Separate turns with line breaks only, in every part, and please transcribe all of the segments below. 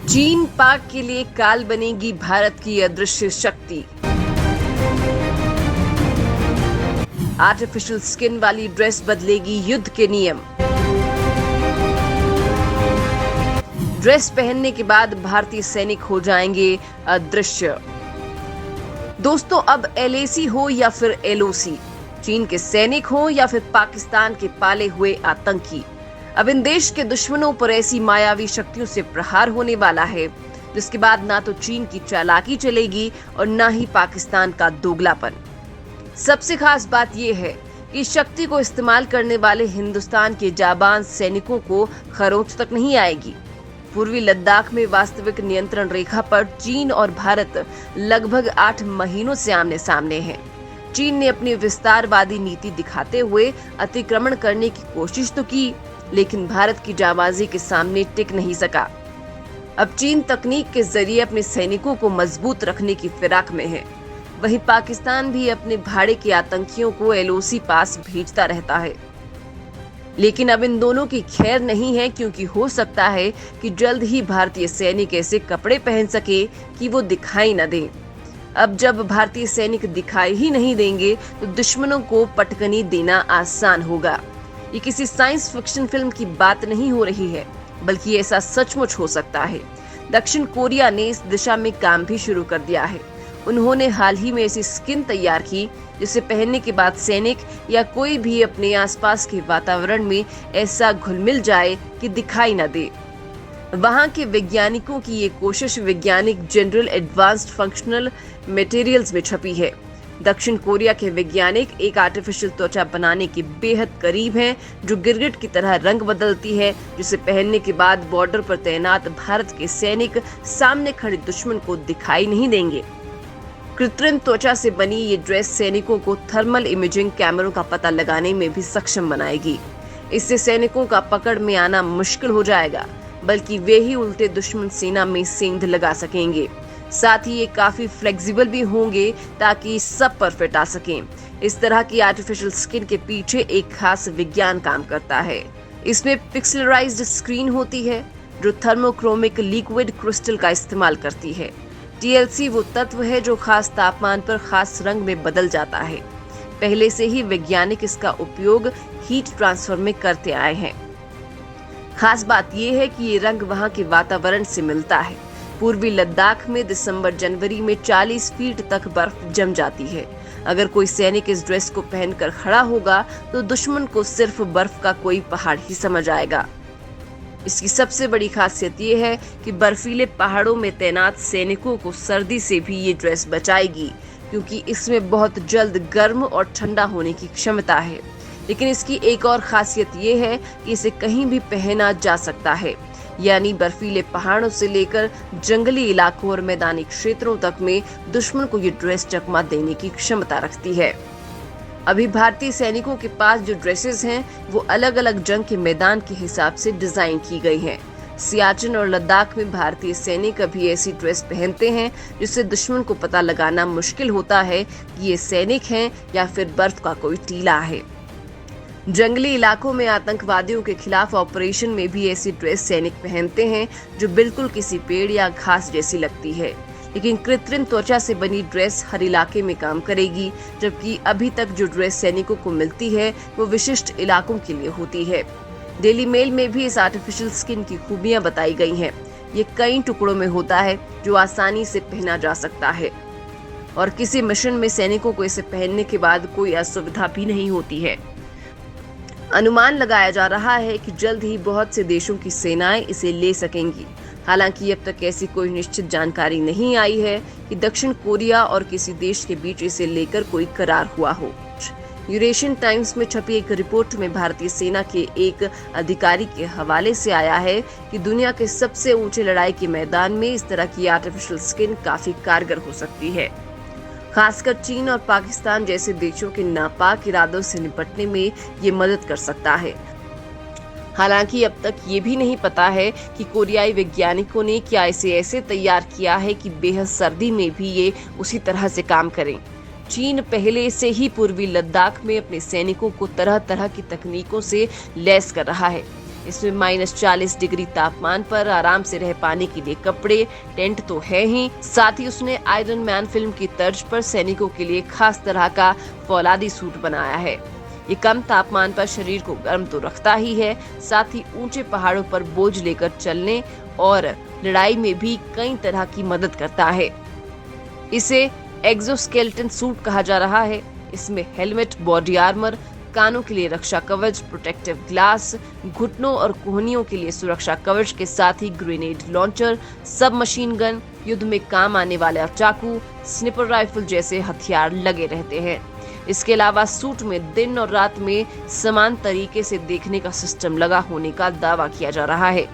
चीन पाक के लिए काल बनेगी भारत की अदृश्य शक्ति। आर्टिफिशियल स्किन वाली ड्रेस बदलेगी युद्ध के नियम। ड्रेस पहनने के बाद भारतीय सैनिक हो जाएंगे अदृश्य। दोस्तों, अब एलएसी हो या फिर एलओसी, चीन के सैनिक हो या फिर पाकिस्तान के पाले हुए आतंकी, अब इन देश के दुश्मनों पर ऐसी मायावी शक्तियों से प्रहार होने वाला है जिसके बाद ना तो चीन की चालाकी चलेगी और ना ही पाकिस्तान का दोगलापन। सबसे खास बात यह है कि इस शक्ति को इस्तेमाल करने वाले हिंदुस्तान के जाबाज सैनिकों को खरोंच तक नहीं आएगी। पूर्वी लद्दाख में वास्तविक नियंत्रण रेखा पर चीन और भारत लगभग 8 महीनों से आमने सामने हैं। चीन ने अपनी विस्तारवादी नीति दिखाते हुए अतिक्रमण करने की कोशिश तो की, लेकिन भारत की जाबाजी के सामने टिक नहीं सका। अब चीन तकनीक के जरिए अपने सैनिकों को मजबूत रखने की फिराक में है। वहीं पाकिस्तान भी अपने भाड़े के आतंकियों को एलओसी पास भेजता रहता है। लेकिन अब इन दोनों की खैर नहीं है, क्योंकि हो सकता है कि जल्द ही भारतीय सैनिक ऐसे कपड़े पहन सके कि वो दिखाई न दें। अब जब भारतीय सैनिक दिखाई ही नहीं देंगे तो दुश्मनों को पटकनी देना आसान होगा। ये किसी साइंस फिक्शन फिल्म की बात नहीं हो रही है, बल्कि ऐसा सचमुच हो सकता है। दक्षिण कोरिया ने इस दिशा में काम भी शुरू कर दिया है। उन्होंने हाल ही में ऐसी स्किन तैयार की जिसे पहनने के बाद सैनिक या कोई भी अपने आसपास के वातावरण में ऐसा घुल मिल जाए कि दिखाई न दे। वहां के वैज्ञानिकों की ये कोशिश वैज्ञानिक जनरल एडवांस्ड फंक्शनल मटेरियल्स में छपी है। दक्षिण कोरिया के वैज्ञानिक एक आर्टिफिशियल त्वचा बनाने के बेहद करीब हैं, जो गिरगिट की तरह रंग बदलती है, जिसे पहनने के बाद बॉर्डर पर तैनात भारत के सैनिक सामने खड़े दुश्मन को दिखाई नहीं देंगे। कृत्रिम त्वचा से बनी ये ड्रेस सैनिकों को थर्मल इमेजिंग कैमरों का पता लगाने में भी सक्षम बनाएगी। इससे सैनिकों का पकड़ में आना मुश्किल हो जाएगा, बल्कि वे ही उल्टे दुश्मन सेना में सेंध लगा सकेंगे। साथ ही ये काफी फ्लेक्सिबल भी होंगे ताकि सब पर फिट आ सकें। इस तरह की आर्टिफिशियल स्किन के पीछे एक खास विज्ञान काम करता है। इसमें पिक्सेलराइज्ड स्क्रीन होती है जो थर्मोक्रोमिक लिक्विड क्रिस्टल का इस्तेमाल करती है। टीएलसी वो तत्व है जो खास तापमान पर खास रंग में बदल जाता है। पहले से ही वैज्ञानिक इसका उपयोग हीट ट्रांसफर में करते आए हैं। खास बात यह है कि ये रंग वहां के वातावरण से मिलता है। पूर्वी लद्दाख में दिसंबर-जनवरी में 40 फीट तक बर्फ जम जाती है। अगर कोई सैनिक इस ड्रेस को पहनकर खड़ा होगा तो दुश्मन को सिर्फ बर्फ का कोई पहाड़ ही समझ आएगा। इसकी सबसे बड़ी खासियत ये है कि बर्फीले पहाड़ों में तैनात सैनिकों को सर्दी से भी ये ड्रेस बचाएगी, क्योंकि इसमें बहुत जल्द गर्म और ठंडा होने की क्षमता है। लेकिन इसकी एक और खासियत ये है कि इसे कहीं भी पहना जा सकता है, यानी बर्फीले पहाड़ों से लेकर जंगली इलाकों और मैदानी क्षेत्रों तक में दुश्मन को ये ड्रेस चकमा देने की क्षमता रखती है। अभी भारतीय सैनिकों के पास जो ड्रेसेस हैं वो अलग अलग जंग के मैदान के हिसाब से डिजाइन की गई हैं। सियाचिन और लद्दाख में भारतीय सैनिक अभी ऐसी ड्रेस पहनते हैं जिससे दुश्मन को पता लगाना मुश्किल होता है कि ये सैनिक हैं या फिर बर्फ का कोई टीला है। जंगली इलाकों में आतंकवादियों के खिलाफ ऑपरेशन में भी ऐसी ड्रेस सैनिक पहनते हैं जो बिल्कुल किसी पेड़ या घास जैसी लगती है। लेकिन कृत्रिम त्वचा से बनी ड्रेस हर इलाके में काम करेगी, जबकि अभी तक जो ड्रेस सैनिकों को मिलती है वो विशिष्ट इलाकों के लिए होती है। डेली मेल में भी इस आर्टिफिशियल स्किन की खूबियां बताई गई हैं। ये कई टुकड़ों में होता है जो आसानी से पहना जा सकता है और किसी मिशन में सैनिकों को इसे पहनने के बाद कोई असुविधा भी नहीं होती है। अनुमान लगाया जा रहा है कि जल्द ही बहुत से देशों की सेनाएं इसे ले सकेंगी। हालांकि अब तक ऐसी कोई निश्चित जानकारी नहीं आई है कि दक्षिण कोरिया और किसी देश के बीच इसे लेकर कोई करार हुआ हो। यूरेशियन टाइम्स में छपी एक रिपोर्ट में भारतीय सेना के एक अधिकारी के हवाले से आया है कि दुनिया के सबसे ऊंचे लड़ाई के मैदान में इस तरह की आर्टिफिशियल स्किन काफी कारगर हो सकती है। खासकर चीन और पाकिस्तान जैसे देशों के नापाक इरादों से निपटने में ये मदद कर सकता है। हालांकि अब तक ये भी नहीं पता है कि कोरियाई वैज्ञानिकों ने क्या इसे ऐसे तैयार किया है कि बेहद सर्दी में भी ये उसी तरह से काम करें। चीन पहले से ही पूर्वी लद्दाख में अपने सैनिकों को तरह तरह की तकनीकों से लैस कर रहा है। इसमें -40 डिग्री तापमान पर आराम से रह पाने के लिए कपड़े, टेंट तो है ही, साथ ही उसने आयरन मैन फिल्म की तर्ज पर सैनिकों के लिए खास तरह का फौलादी सूट बनाया है। ये कम तापमान पर शरीर को गर्म तो रखता ही है, साथ ही ऊंचे पहाड़ों पर बोझ लेकर चलने और लड़ाई में भी कई तरह की मदद करता है। इसे एक्सोस्केलेटन सूट कहा जा रहा है। इसमें हेलमेट, बॉडी आर्मर, कानों के लिए रक्षा कवच, प्रोटेक्टिव ग्लास, घुटनों और कोहनियों के लिए सुरक्षा कवच के साथ ही ग्रेनेड लॉन्चर, सब मशीन गन, युद्ध में काम आने वाला चाकू, स्निपर राइफल जैसे हथियार लगे रहते हैं। इसके अलावा सूट में दिन और रात में समान तरीके से देखने का सिस्टम लगा होने का दावा किया जा रहा है।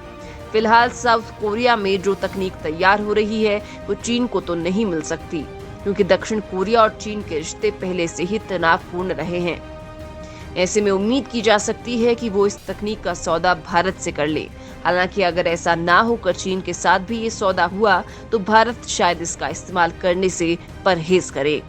फिलहाल साउथ कोरिया में जो तकनीक तैयार हो रही है वो चीन को तो नहीं मिल सकती, क्योंकि दक्षिण कोरिया और चीन के रिश्ते पहले से ही तनावपूर्ण रहे हैं। ऐसे में उम्मीद की जा सकती है कि वो इस तकनीक का सौदा भारत से कर ले। हालांकि अगर ऐसा ना होकर चीन के साथ भी ये सौदा हुआ तो भारत शायद इसका इस्तेमाल करने से परहेज करे।